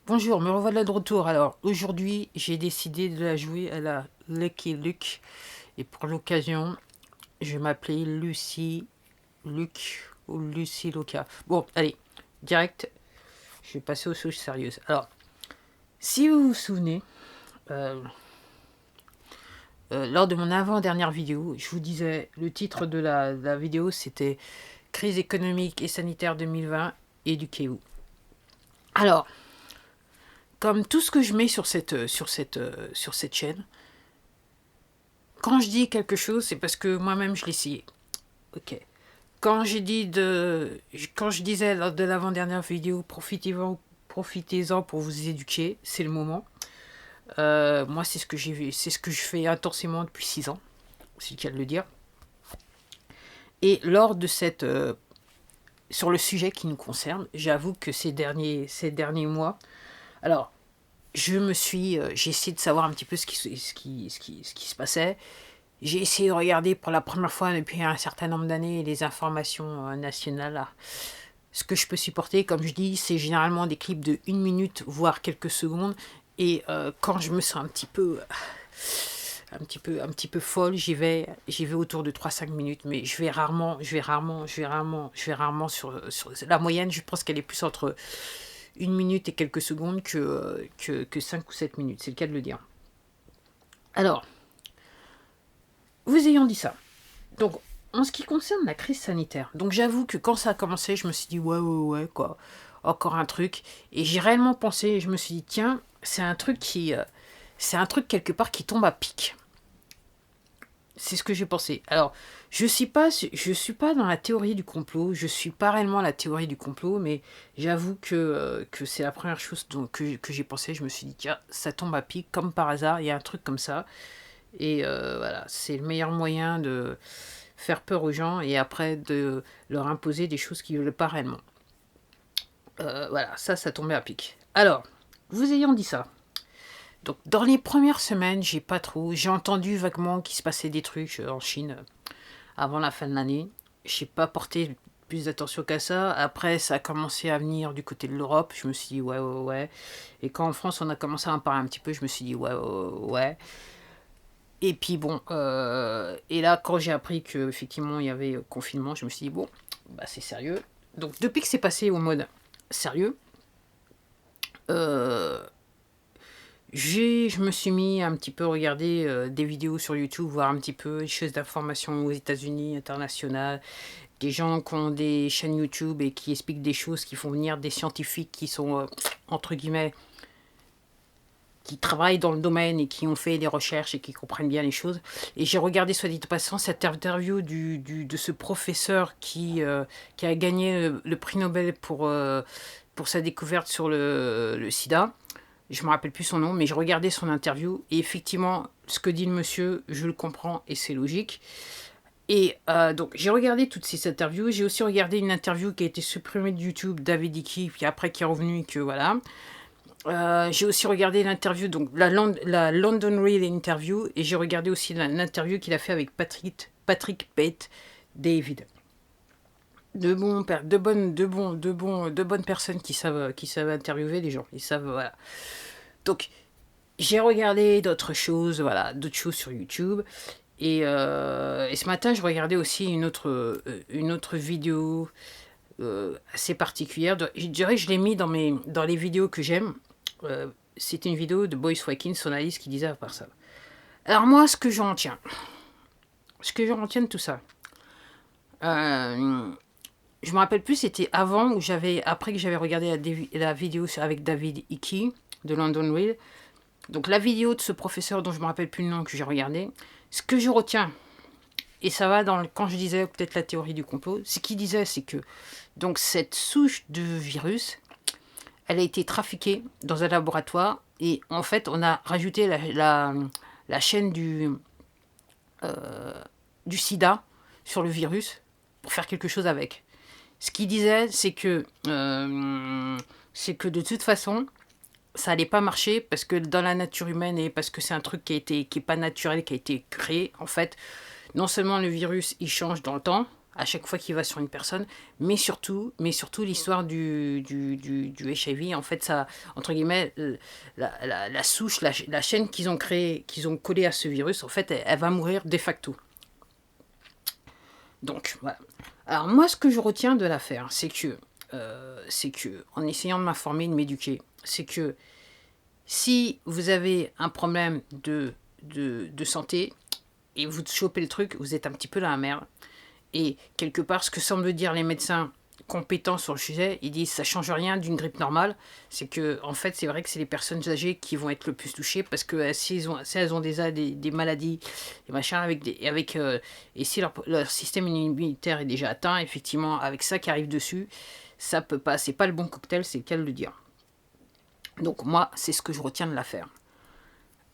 Bonjour, me revoilà de retour. Alors, aujourd'hui, j'ai décidé de la jouer à la Lucky Luke. Et pour l'occasion, je vais m'appeler Lucy Luke ou Lucy Luca. Bon, allez, direct, je vais passer aux choses sérieuses. Alors, si vous vous souvenez, euh, lors de mon avant-dernière vidéo, je vous disais, le titre de la vidéo, c'était Crise économique et sanitaire 2020, éduquez-vous. Alors, comme tout ce que je mets sur cette chaîne, quand je dis quelque chose, c'est parce que moi-même je l'ai essayé. Ok. Quand je disais lors de l'avant-dernière vidéo, profitez-en pour vous éduquer, c'est le moment. Moi, c'est ce que je fais intensément depuis 6 ans, c'est le cas de le dire. Et lors de sur le sujet qui nous concerne, j'avoue que ces derniers mois, alors j'ai essayé de savoir un petit peu ce qui se passait. J'ai essayé de regarder pour la première fois depuis un certain nombre d'années les informations nationales. Ce que je peux supporter, comme je dis, c'est généralement des clips de 1 minute, voire quelques secondes. Et quand je me sens un petit peu folle, j'y vais autour de 3 5 minutes. Mais je vais rarement sur la moyenne. Je pense qu'elle est plus entre 1 minute et quelques secondes que 5 ou 7 minutes. C'est le cas de le dire. Alors, vous ayant dit ça, donc en ce qui concerne la crise sanitaire, donc j'avoue que quand ça a commencé, je me suis dit ouais, quoi, encore un truc. Et j'ai réellement pensé, et je me suis dit tiens, c'est un truc quelque part qui tombe à pic. C'est ce que j'ai pensé. Alors, je suis pas dans la théorie du complot, je suis pas réellement la théorie du complot, mais j'avoue que c'est la première chose que j'ai pensé. Je me suis dit tiens, ça tombe à pic, comme par hasard, il y a un truc comme ça. Et voilà, c'est le meilleur moyen de faire peur aux gens et après de leur imposer des choses qu'ils ne veulent pas réellement. Voilà, ça tombait à pic. Alors, vous ayant dit ça, donc dans les premières semaines, j'ai entendu vaguement qu'il se passait des trucs en Chine avant la fin de l'année. J'ai pas porté plus d'attention qu'à ça. Après, ça a commencé à venir du côté de l'Europe. Je me suis dit ouais. Et quand en France, on a commencé à en parler un petit peu, je me suis dit ouais. Et puis bon, et là, quand j'ai appris qu'effectivement il y avait confinement, je me suis dit, bon, bah c'est sérieux. Donc depuis que c'est passé au mode sérieux, euh, je me suis mis à un petit peu regarder des vidéos sur YouTube, voir un petit peu des choses d'information aux États-Unis, internationales, des gens qui ont des chaînes YouTube et qui expliquent des choses, qui font venir des scientifiques qui sont, entre guillemets, qui travaillent dans le domaine et qui ont fait des recherches et qui comprennent bien les choses. Et j'ai regardé, soit dit en passant, cette interview de ce professeur qui a gagné le prix Nobel pour sa découverte sur le sida. Je ne me rappelle plus son nom, mais je regardais son interview et effectivement, ce que dit le monsieur, je le comprends et c'est logique. Et donc, j'ai regardé toutes ces interviews. J'ai aussi regardé une interview qui a été supprimée de YouTube, David Icke, puis après qui est revenu et que voilà. J'ai aussi regardé l'interview, donc la London Real interview, et j'ai regardé aussi l'interview qu'il a fait avec Patrick Bate David. De bonnes personnes qui savent interviewer les gens. Ils savent, voilà. Donc, j'ai regardé d'autres choses sur YouTube. Et ce matin, je regardais aussi une autre vidéo assez particulière. Je dirais que je l'ai mis dans les vidéos que j'aime. C'était une vidéo de Boyce Watkins, son analyse, qui disait à part ça. Alors moi, ce que j'en retiens de tout ça, je me rappelle plus, c'était après que j'avais regardé la vidéo avec David Icke de London Real. Donc la vidéo de ce professeur dont je me rappelle plus le nom que j'ai regardé. Ce que je retiens, et ça va quand je disais peut-être la théorie du complot, ce qu'il disait, c'est que donc cette souche de virus, elle a été trafiquée dans un laboratoire et en fait on a rajouté la chaîne du sida sur le virus pour faire quelque chose avec. Ce qu'il disait, c'est que de toute façon ça allait pas marcher parce que dans la nature humaine et parce que c'est un truc qui est pas naturel, qui a été créé en fait. Non seulement le virus il change dans le temps, à chaque fois qu'il va sur une personne, mais surtout l'histoire du HIV, en fait, ça, entre guillemets, la souche, la chaîne qu'ils ont créée, qu'ils ont collée à ce virus, en fait, elle va mourir de facto. Donc, voilà. Alors, moi, ce que je retiens de l'affaire, c'est que, en essayant de m'informer, de m'éduquer, c'est que si vous avez un problème de santé et vous chopez le truc, vous êtes un petit peu dans la merde. Et quelque part, ce que semblent dire les médecins compétents sur le sujet, ils disent ça change rien d'une grippe normale. C'est que, en fait, c'est vrai que c'est les personnes âgées qui vont être le plus touchées parce que si elles ont déjà des maladies, des machins, et si leur système immunitaire est déjà atteint, effectivement, avec ça qui arrive dessus, ça peut pas, c'est pas le bon cocktail, c'est le cas de le dire. Donc, moi, c'est ce que je retiens de l'affaire.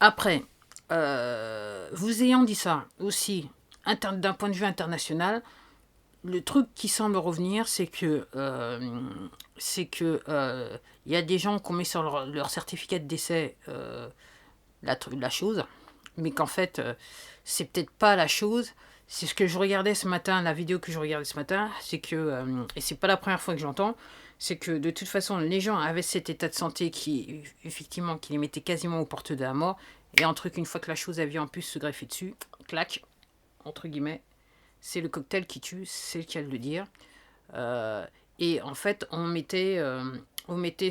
Après, vous ayant dit ça aussi, d'un point de vue international, le truc qui semble revenir, c'est que y a des gens qui ont mis sur leur certificat de décès la chose, mais qu'en fait, c'est peut-être pas la chose. C'est ce que je regardais ce matin, la vidéo que je regardais ce matin, c'est que, et c'est pas la première fois que je l'entends, c'est que de toute façon, les gens avaient cet état de santé qui, effectivement, qui les mettait quasiment aux portes de la mort, et un truc, une fois que la chose a vu en plus se greffer dessus, clac, entre guillemets, c'est le cocktail qui tue, c'est le cas de le dire. Et en fait, on mettait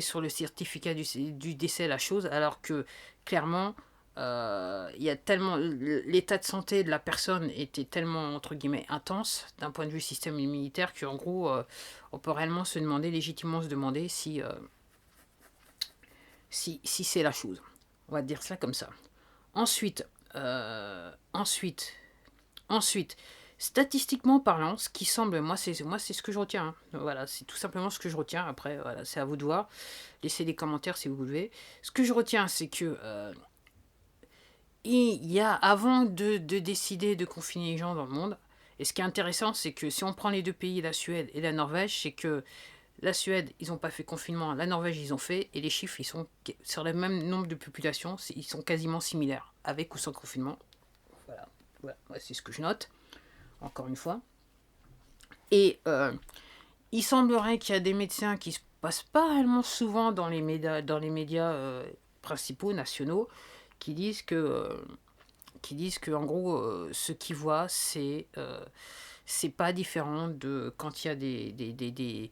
sur le certificat du décès la chose, alors que clairement, il y a tellement, l'état de santé de la personne était tellement, entre guillemets, intense d'un point de vue système immunitaire qu'en gros, on peut réellement légitimement se demander si c'est la chose. On va dire ça comme ça. Ensuite, statistiquement parlant, ce qui semble, moi c'est ce que je retiens. Hein. Voilà, c'est tout simplement ce que je retiens. Après, voilà, c'est à vous de voir. Laissez des commentaires si vous voulez. Ce que je retiens, c'est que il y a, avant de décider de confiner les gens dans le monde, et ce qui est intéressant, c'est que si on prend les deux pays, la Suède et la Norvège, c'est que la Suède, ils n'ont pas fait confinement, la Norvège, ils ont fait, et les chiffres, ils sont sur le même nombre de population, ils sont quasiment similaires, avec ou sans confinement. Voilà, ouais, c'est ce que je note, encore une fois. Et il semblerait qu'il y a des médecins qui se passent pas réellement souvent dans les médias principaux, nationaux, qui disent que en gros, ce qu'ils voient, c'est pas différent de quand il y a des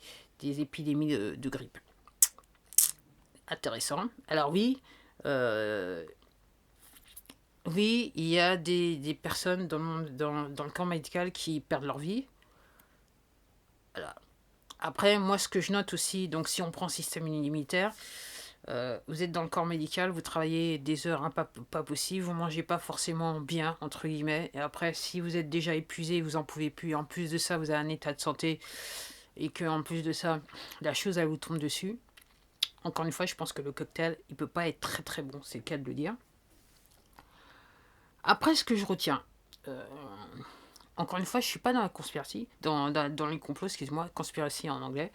épidémies de grippe. Intéressant. Alors oui, il y a des personnes dans le camp médical qui perdent leur vie. Voilà. Après, moi, ce que je note aussi, donc si on prend le système immunitaire, vous êtes dans le corps médical, vous travaillez des heures pas possibles, vous mangez pas forcément bien, entre guillemets. Et après, si vous êtes déjà épuisé, vous en pouvez plus. En plus de ça, vous avez un état de santé et que en plus de ça, la chose, elle vous tombe dessus. Encore une fois, je pense que le cocktail, il peut pas être très très bon, c'est le cas de le dire. Après, ce que je retiens, encore une fois, je suis pas dans la conspiracy, dans les complots, excuse-moi, conspiracy en anglais.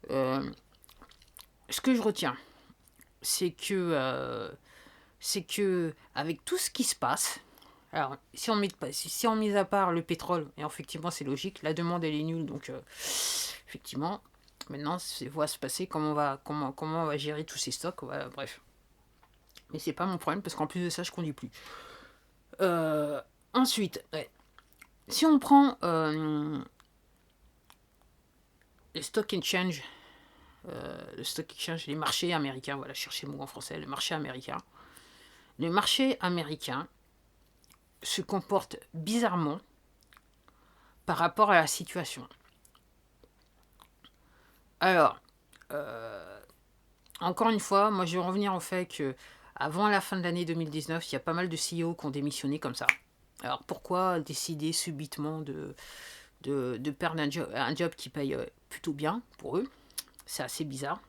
Ce que je retiens, c'est que avec tout ce qui se passe, alors si on met à part le pétrole, et effectivement c'est logique, la demande elle est nulle, donc effectivement, maintenant on va se passer comment on va gérer tous ces stocks, voilà, bref. Mais c'est pas mon problème parce qu'en plus de ça je conduis plus. Ensuite, ouais. Si on prend les stock exchange, les marchés américains, voilà, cherchez le mot en français, le marché américain. Le marché américain se comporte bizarrement par rapport à la situation. Alors, encore une fois, moi je vais revenir au fait que avant la fin de l'année 2019, il y a pas mal de CEO qui ont démissionné comme ça. Alors pourquoi décider subitement de perdre un job qui paye plutôt bien pour eux? C'est assez bizarre.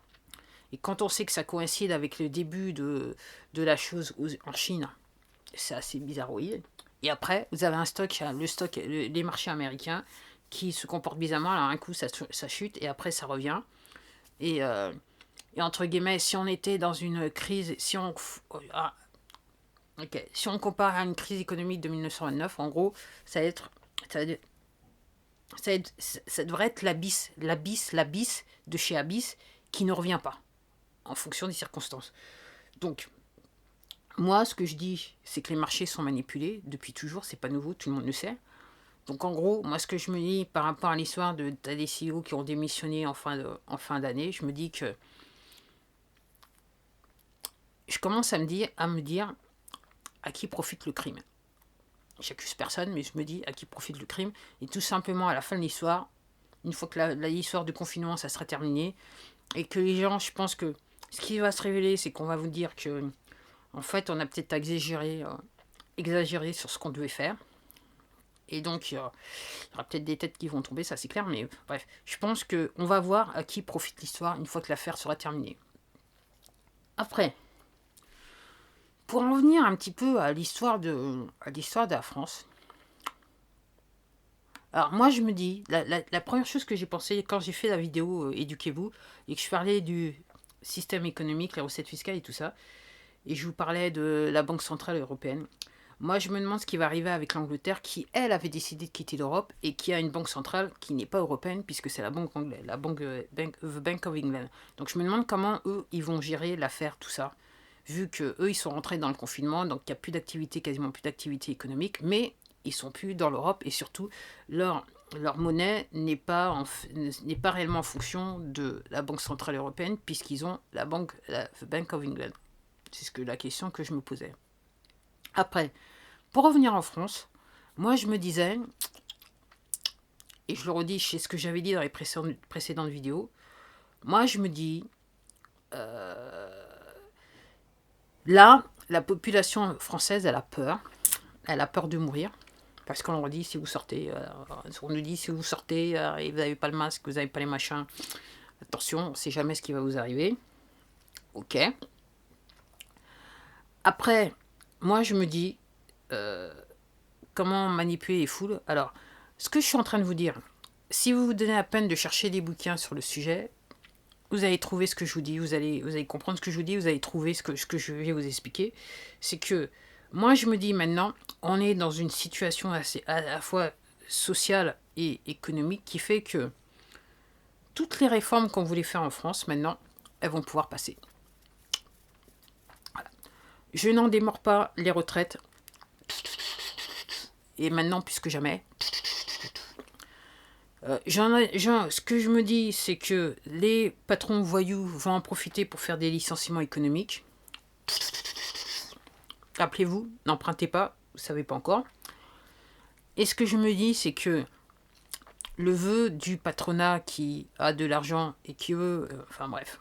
Et quand on sait que ça coïncide avec le début de la chose en Chine, c'est assez bizarroïde. Et après, vous avez les marchés américains qui se comportent bizarrement. Alors un coup, ça chute et après, ça revient. Et entre guillemets, si on était dans une crise, si on compare à une crise économique de 1929, en gros, ça va être ça devrait être l'abysse de chez Abyss qui ne revient pas, en fonction des circonstances. Donc, moi, ce que je dis, c'est que les marchés sont manipulés depuis toujours, c'est pas nouveau, tout le monde le sait. Donc en gros, moi ce que je me dis par rapport à l'histoire de des CEO qui ont démissionné en fin d'année, je me dis que je commence à me dire à qui profite le crime. J'accuse personne, mais je me dis à qui profite le crime. Et tout simplement à la fin de l'histoire, une fois que l'histoire du confinement ça sera terminé, et que les gens, je pense que ce qui va se révéler, c'est qu'on va vous dire que en fait on a peut-être exagéré sur ce qu'on devait faire. Et donc, il y aura peut-être des têtes qui vont tomber, ça c'est clair, mais bref, je pense qu'on va voir à qui profite l'histoire une fois que l'affaire sera terminée. Après, pour en revenir un petit peu à l'histoire de la France, alors moi je me dis, la première chose que j'ai pensé quand j'ai fait la vidéo Éduquez-vous, et que je parlais du système économique, les recettes fiscales et tout ça, et je vous parlais de la Banque Centrale Européenne, moi, je me demande ce qui va arriver avec l'Angleterre, qui, elle, avait décidé de quitter l'Europe et qui a une banque centrale qui n'est pas européenne, puisque c'est la banque anglaise, the Bank of England. Donc, je me demande comment, eux, ils vont gérer l'affaire, tout ça, vu que eux, ils sont rentrés dans le confinement, donc il n'y a plus d'activité, quasiment plus d'activité économique, mais ils sont plus dans l'Europe, et surtout, leur monnaie n'est pas réellement en fonction de la Banque Centrale Européenne, puisqu'ils ont the Bank of England. C'est la question que je me posais. Après, pour revenir en France, moi je me disais, et je le redis, c'est ce que j'avais dit dans les précédentes vidéos, moi je me dis, là, la population française, elle a peur de mourir, parce qu'on leur dit, si vous sortez, on nous dit, si vous sortez et vous n'avez pas le masque, vous n'avez pas les machins, attention, on ne sait jamais ce qui va vous arriver. Ok. Après, moi je me dis, comment manipuler les foules. Alors, ce que je suis en train de vous dire, si vous vous donnez la peine de chercher des bouquins sur le sujet, vous allez trouver ce que je vous dis, vous allez comprendre ce que je vous dis, vous allez trouver ce que je vais vous expliquer. C'est que moi, je me dis maintenant, on est dans une situation assez, à la fois sociale et économique qui fait que toutes les réformes qu'on voulait faire en France, maintenant, elles vont pouvoir passer. Voilà. Je n'en démords pas les retraites. Et maintenant, plus que jamais. Ce que je me dis, c'est que les patrons voyous vont en profiter pour faire des licenciements économiques. Rappelez-vous, n'empruntez pas, vous ne savez pas encore. Et ce que je me dis, c'est que le vœu du patronat qui a de l'argent et qui veut... enfin bref.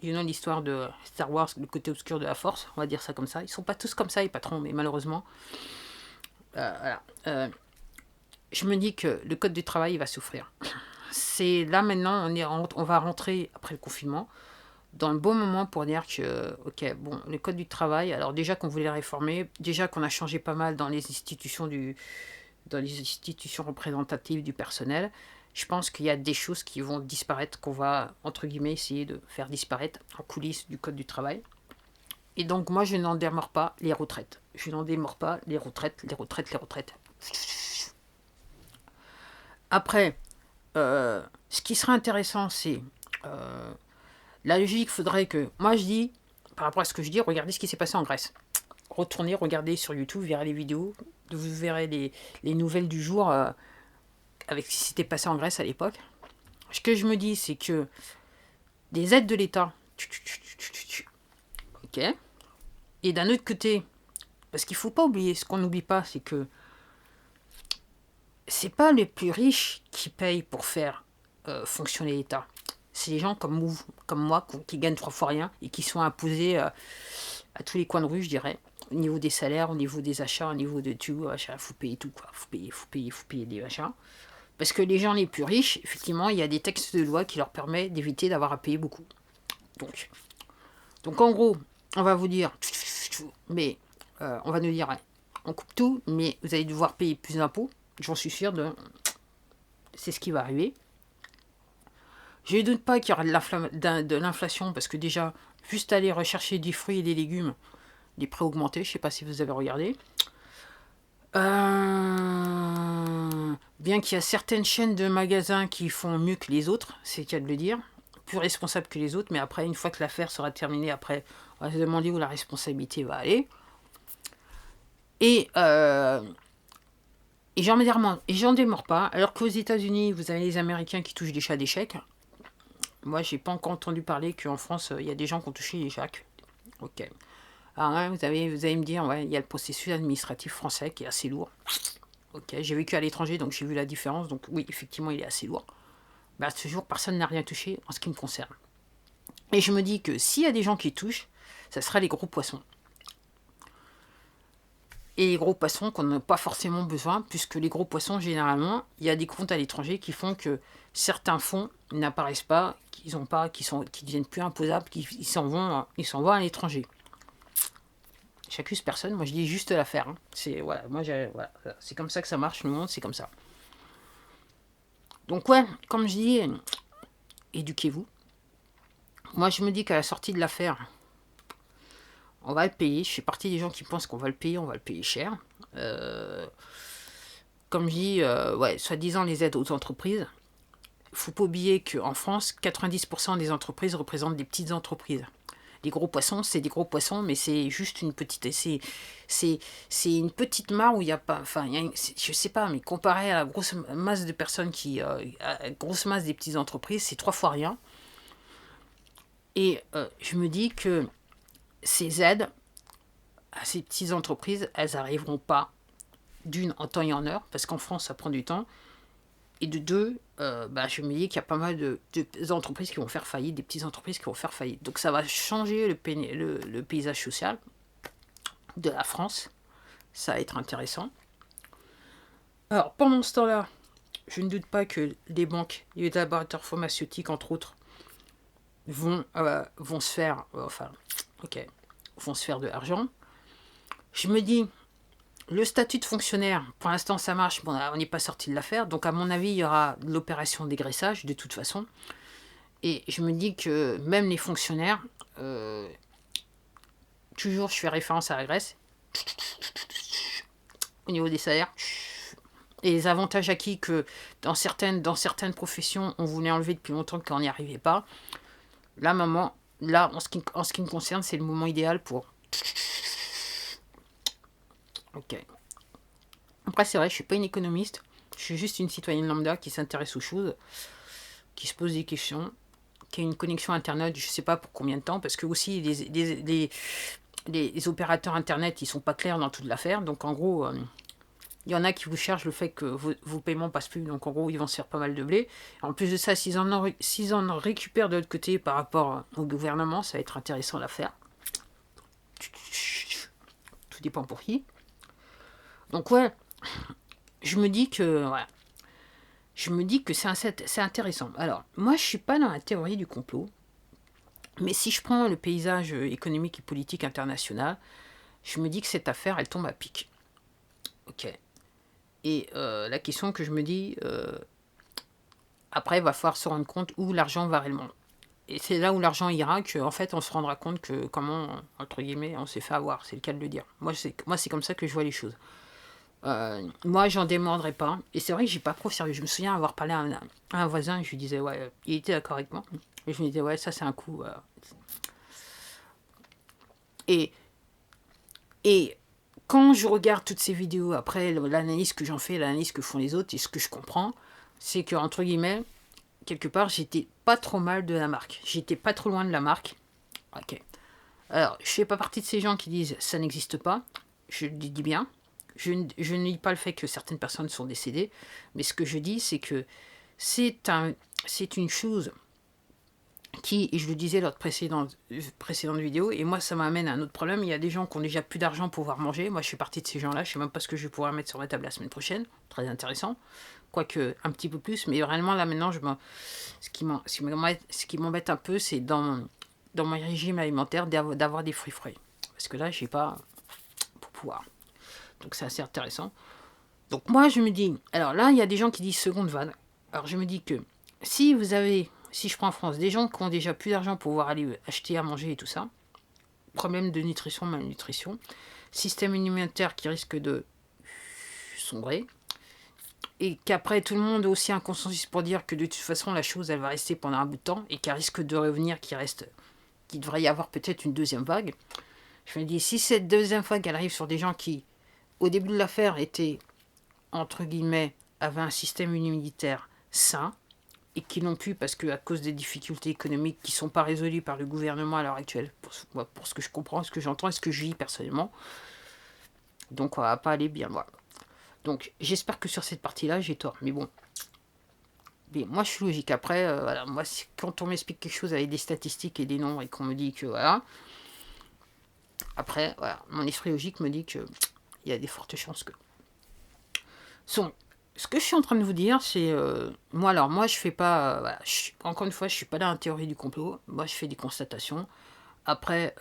L'histoire de Star Wars, le côté obscur de la force, on va dire ça comme ça. Ils ne sont pas tous comme ça, les patrons, mais malheureusement... voilà. Je me dis que le code du travail va souffrir. C'est là maintenant, on va rentrer après le confinement dans le bon moment pour dire que, ok, bon, le code du travail, alors déjà qu'on voulait réformer, déjà qu'on a changé pas mal dans les institutions représentatives du personnel, je pense qu'il y a des choses qui vont disparaître, qu'on va, entre guillemets, essayer de faire disparaître en coulisses du code du travail. Et donc, moi, je n'en démords pas les retraites. Je n'en démords pas les retraites. Après, ce qui serait intéressant, c'est la logique. Faudrait que, moi je dis, par rapport à ce que je dis, regardez ce qui s'est passé en Grèce. Retournez, regardez sur YouTube, vous verrez les vidéos, vous verrez les nouvelles du jour avec ce qui s'était passé en Grèce à l'époque. Ce que je me dis, c'est que des aides de l'État, ok, et d'un autre côté, parce qu'il ne faut pas oublier, ce qu'on n'oublie pas, c'est que c'est pas les plus riches qui payent pour faire fonctionner l'État. C'est les gens comme moi, qui gagnent 3 fois rien et qui sont imposés à tous les coins de rue, je dirais, au niveau des salaires, au niveau des achats, au niveau de tout. Il faut payer tout, quoi. Faut payer des achats. Parce que les gens les plus riches, effectivement, il y a des textes de loi qui leur permettent d'éviter d'avoir à payer beaucoup. Donc en gros, on va vous dire, mais on va nous dire, on coupe tout, mais vous allez devoir payer plus d'impôts. J'en suis sûr, c'est ce qui va arriver. Je ne doute pas qu'il y aura de l'inflation, parce que déjà, juste aller rechercher des fruits et des légumes, les prix augmentés, je ne sais pas si vous avez regardé. bien qu'il y a certaines chaînes de magasins qui font mieux que les autres, c'est le cas de le dire, plus responsables que les autres, mais après, une fois que l'affaire sera terminée, après, on va se demander où la responsabilité va aller. Et j'en démords pas, alors qu'aux États-Unis, vous avez les Américains qui touchent des chats d'échecs. Moi, j'ai pas encore entendu parler qu'en France, il y a des gens qui ont touché les chats. Ok. Alors, hein, vous allez me dire, ouais, il y a le processus administratif français qui est assez lourd. Ok, j'ai vécu à l'étranger, donc j'ai vu la différence. Donc oui, effectivement, il est assez lourd. Mais à ce jour, personne n'a rien touché en ce qui me concerne. Et je me dis que s'il y a des gens qui touchent, ça sera les gros poissons. Et les gros poissons qu'on n'a pas forcément besoin, puisque les gros poissons, généralement, il y a des comptes à l'étranger qui font que certains fonds n'apparaissent pas, qui deviennent plus imposables, qu'ils s'en vont à l'étranger. J'accuse personne, moi je dis juste l'affaire. Hein. C'est voilà, voilà, c'est comme ça que ça marche, le monde, c'est comme ça. Donc ouais, comme je dis, éduquez-vous. Moi je me dis qu'à la sortie de l'affaire, on va le payer. Je fais partie des gens qui pensent qu'on va le payer cher. Comme je dis, ouais, soi-disant les aides aux entreprises. Il ne faut pas oublier qu'en France, 90% des entreprises représentent des petites entreprises. Les gros poissons, c'est des gros poissons, mais c'est juste une petite... C'est une petite mare où il n'y a pas... Enfin, je sais pas, mais comparé à la grosse masse de personnes à la grosse masse des petites entreprises, c'est 3 fois rien. Et je me dis que ces aides à ces petites entreprises, elles n'arriveront pas, d'une, en temps et en heure, parce qu'en France, ça prend du temps. Et de deux, je me dis qu'il y a pas mal de entreprises qui vont faire faillite, des petites entreprises qui vont faire faillite. Donc ça va changer le paysage social de la France. Ça va être intéressant. Alors pendant ce temps-là, je ne doute pas que les banques, les laboratoires pharmaceutiques, entre autres, vont se faire... vont se faire de l'argent. Je me dis... Le statut de fonctionnaire, pour l'instant ça marche, bon, on n'est pas sorti de l'affaire, donc à mon avis il y aura l'opération dégraissage de toute façon. Et je me dis que même les fonctionnaires, toujours je fais référence à la Grèce, au niveau des salaires, et les avantages acquis que dans certaines professions on voulait enlever depuis longtemps qu'on n'y arrivait pas. Là, en ce qui me concerne, c'est le moment idéal pour... Ok. Après, c'est vrai, je suis pas une économiste. Je suis juste une citoyenne lambda qui s'intéresse aux choses, qui se pose des questions, qui a une connexion Internet, je sais pas pour combien de temps, parce que aussi, les opérateurs Internet, ils sont pas clairs dans toute l'affaire. Donc, en gros, il y en a qui vous cherchent le fait que vos paiements passent plus. Donc, en gros, ils vont se faire pas mal de blé. En plus de ça, s'ils en récupèrent de l'autre côté par rapport au gouvernement, ça va être intéressant l'affaire. Tout dépend pour qui. Donc, ouais. Je me dis que c'est intéressant. Alors, moi, je suis pas dans la théorie du complot, mais si je prends le paysage économique et politique international, je me dis que cette affaire, elle tombe à pic. Ok. Et la question que je me dis, après, il va falloir se rendre compte où l'argent va réellement. Et c'est là où l'argent ira qu'en fait, on se rendra compte que comment, entre guillemets, on s'est fait avoir. C'est le cas de le dire. Moi, c'est comme ça que je vois les choses. Moi, j'en démordrai pas. Et c'est vrai que j'ai pas trop sérieux. Je me souviens avoir parlé à un voisin et je lui disais, ouais, il était d'accord avec moi. Et je me disais, ouais, ça c'est un coup. Et quand je regarde toutes ces vidéos, après l'analyse que j'en fais, l'analyse que font les autres, et ce que je comprends, c'est que, entre guillemets, quelque part, j'étais pas trop mal de la marque. J'étais pas trop loin de la marque. Ok. Alors, je fais pas partie de ces gens qui disent ça n'existe pas. Je le dis bien. Je ne dis pas le fait que certaines personnes sont décédées, mais ce que je dis, c'est que c'est une chose qui, et je le disais lors de précédente vidéo, et moi ça m'amène à un autre problème. Il y a des gens qui ont déjà plus d'argent pour pouvoir manger. Moi je fais partie de ces gens-là, je sais même pas ce que je vais pouvoir mettre sur ma table la semaine prochaine. Très intéressant. Quoique un petit peu plus, mais réellement là maintenant, ce qui m'embête un peu, c'est dans mon régime alimentaire d'avoir des fruits frais. Parce que là, j'ai pas pour pouvoir. Donc c'est assez intéressant. Donc moi je me dis, alors là il y a des gens qui disent seconde vague. Alors je me dis que si je prends en France, des gens qui ont déjà plus d'argent pour pouvoir aller acheter à manger et tout ça, problème de nutrition, malnutrition, système immunitaire qui risque de sombrer, et qu'après tout le monde a aussi un consensus pour dire que de toute façon la chose elle va rester pendant un bout de temps et qu'elle risque de revenir, qu'il devrait y avoir peut-être une deuxième vague. Je me dis, si cette deuxième vague elle arrive sur des gens qui, au début de l'affaire, étaient, entre guillemets, avaient un système immunitaire sain, et qui n'ont pu, parce qu'à cause des difficultés économiques qui ne sont pas résolues par le gouvernement à l'heure actuelle, pour ce que je comprends, ce que j'entends et ce que je vis personnellement, donc on va pas aller bien. Voilà. Donc j'espère que sur cette partie-là, j'ai tort. Mais bon, moi je suis logique. Après, voilà, moi quand on m'explique quelque chose avec des statistiques et des nombres et qu'on me dit que voilà, après, voilà, mon esprit logique me dit que il y a des fortes chances que. Ce que je suis en train de vous dire, c'est moi je fais pas, voilà, encore une fois, je suis pas dans la théorie du complot. Moi, je fais des constatations. Après,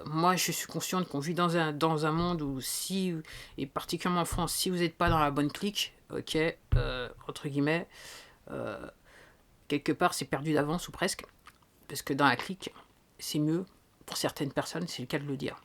moi, je suis consciente qu'on vit dans un monde où si, et particulièrement en France, si vous n'êtes pas dans la bonne clique, ok, entre guillemets, euh, quelque part, c'est perdu d'avance ou presque, parce que dans la clique, c'est mieux pour certaines personnes, c'est le cas de le dire.